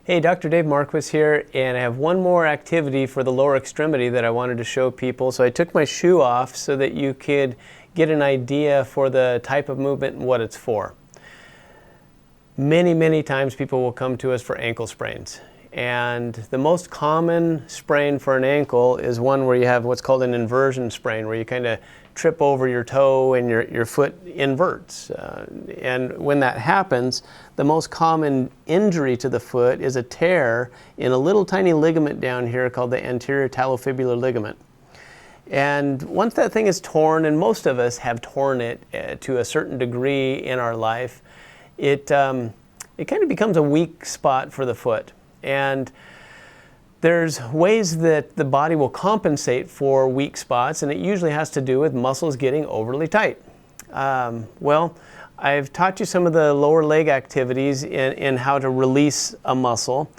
Hey, Dr. Dave Marquis here, and I have one more activity for the lower extremity that I wanted to show people. So I took my shoe off so that you could get an idea for the type of movement and what it's for. Many times people will come to us for ankle sprains. And the most common sprain for an ankle is one where you have what's called an inversion sprain, where you kind of trip over your toe and your foot inverts. And when that happens, the most common injury to the foot is a tear in a little tiny ligament down here called the anterior talofibular ligament. And once that thing is torn, and most of us have torn it to a certain degree in our life, it kind of becomes a weak spot for the foot. And there's ways that the body will compensate for weak spots, and it usually has to do with muscles getting overly tight. Well, I've taught you some of the lower leg activities in how to release a muscle.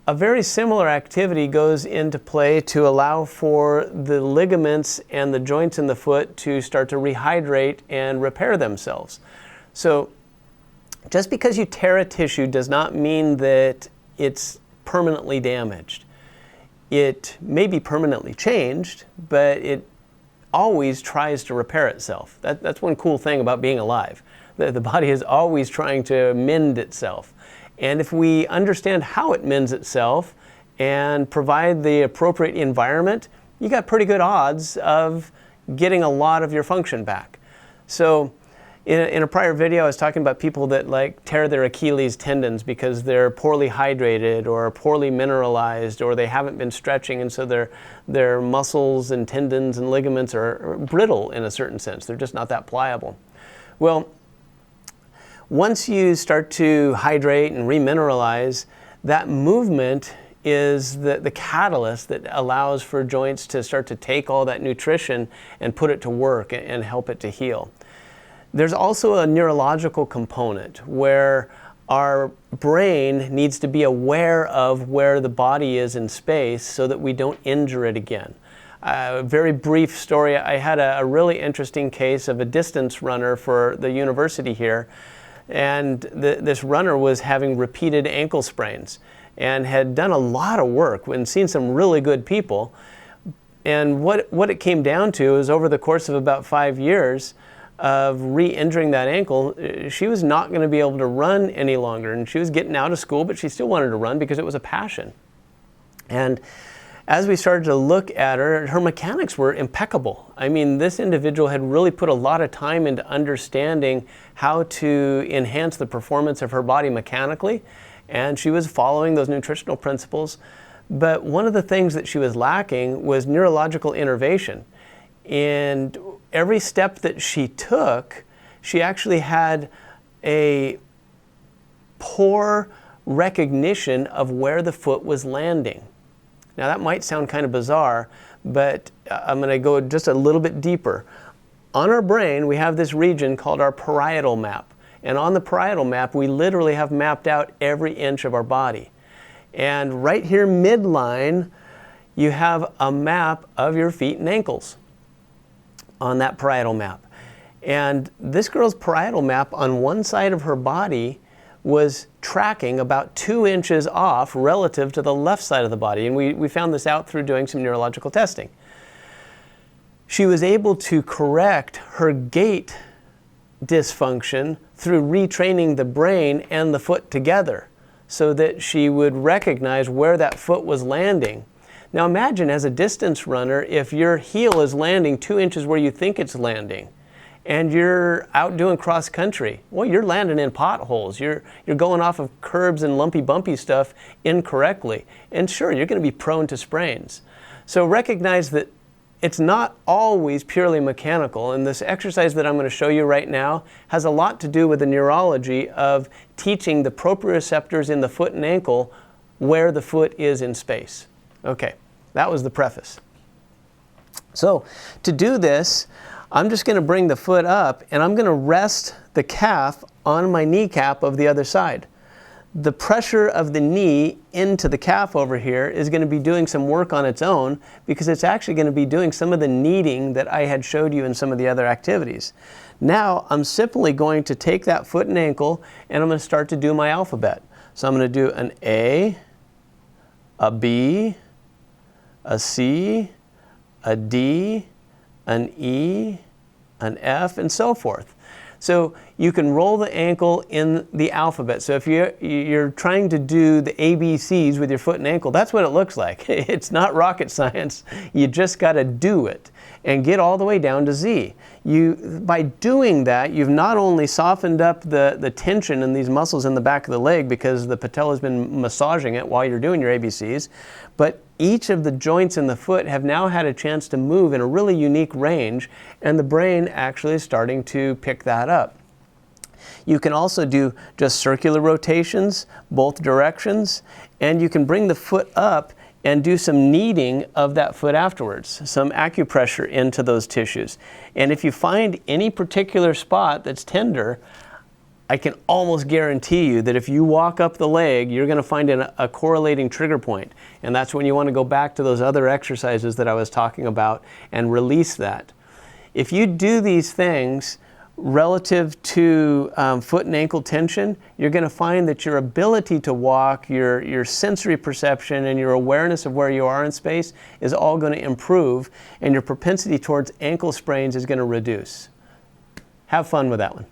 A very similar activity goes into play to allow for the ligaments and the joints in the foot to start to rehydrate and repair themselves. So just because you tear a tissue does not mean that it's permanently damaged. It may be permanently changed, but it always tries to repair itself. That's one cool thing about being alive. The body is always trying to mend itself. And if we understand how it mends itself and provide the appropriate environment, you got pretty good odds of getting a lot of your function back. So in a prior video, I was talking about people that tear their Achilles tendons because they're poorly hydrated or poorly mineralized, or they haven't been stretching, and so their muscles and tendons and ligaments are brittle in a certain sense. They're just not that pliable. Well, once you start to hydrate and remineralize, that movement is the catalyst that allows for joints to start to take all that nutrition and put it to work and help it to heal. There's also a neurological component where our brain needs to be aware of where the body is in space so that we don't injure it again. A very brief story, I had a really interesting case of a distance runner for the university here, and this runner was having repeated ankle sprains and had done a lot of work and seen some really good people. And what it came down to is over the course of about 5 years of re-injuring that ankle, she was not going to be able to run any longer. And she was getting out of school, but she still wanted to run because it was a passion. And as we started to look at her, her mechanics were impeccable. I mean, this individual had really put a lot of time into understanding how to enhance the performance of her body mechanically, and she was following those nutritional principles. But one of the things that she was lacking was neurological innervation. And every step that she took, she actually had a poor recognition of where the foot was landing. Now that might sound kind of bizarre, but I'm going to go just a little bit deeper. On our brain, we have this region called our parietal map. And on the parietal map, we literally have mapped out every inch of our body. And right here midline, you have a map of your feet and ankles on that parietal map. And this girl's parietal map on one side of her body was tracking about 2 inches off relative to the left side of the body. And we found this out through doing some neurological testing. She was able to correct her gait dysfunction through retraining the brain and the foot together so that she would recognize where that foot was landing. Now imagine as a distance runner, if your heel is landing 2 inches where you think it's landing, and you're out doing cross country, well, you're landing in potholes. You're going off of curbs and lumpy bumpy stuff incorrectly. And sure, you're going to be prone to sprains. So recognize that it's not always purely mechanical, and this exercise that I'm going to show you right now has a lot to do with the neurology of teaching the proprioceptors in the foot and ankle where the foot is in space. Okay, that was the preface. So to do this, I'm just going to bring the foot up and I'm going to rest the calf on my kneecap of the other side. The pressure of the knee into the calf over here is going to be doing some work on its own because it's actually going to be doing some of the kneading that I had showed you in some of the other activities. Now I'm simply going to take that foot and ankle and I'm going to start to do my alphabet. So I'm going to do an A, a B, a C, a D, an E, an F, and so forth. So you can roll the ankle in the alphabet. So if you're trying to do the ABCs with your foot and ankle, that's what it looks like. It's not rocket science. You just got to do it and get all the way down to Z. By doing that, you've not only softened up the tension in these muscles in the back of the leg because the patella has been massaging it while you're doing your ABCs, but each of the joints in the foot have now had a chance to move in a really unique range, and the brain actually is starting to pick that up. You can also do just circular rotations, both directions, and you can bring the foot up and do some kneading of that foot afterwards, some acupressure into those tissues. And if you find any particular spot that's tender, I can almost guarantee you that if you walk up the leg, you're going to find a correlating trigger point. And that's when you want to go back to those other exercises that I was talking about and release that. If you do these things relative to foot and ankle tension, you're going to find that your ability to walk, your sensory perception, and your awareness of where you are in space is all going to improve, and your propensity towards ankle sprains is going to reduce. Have fun with that one.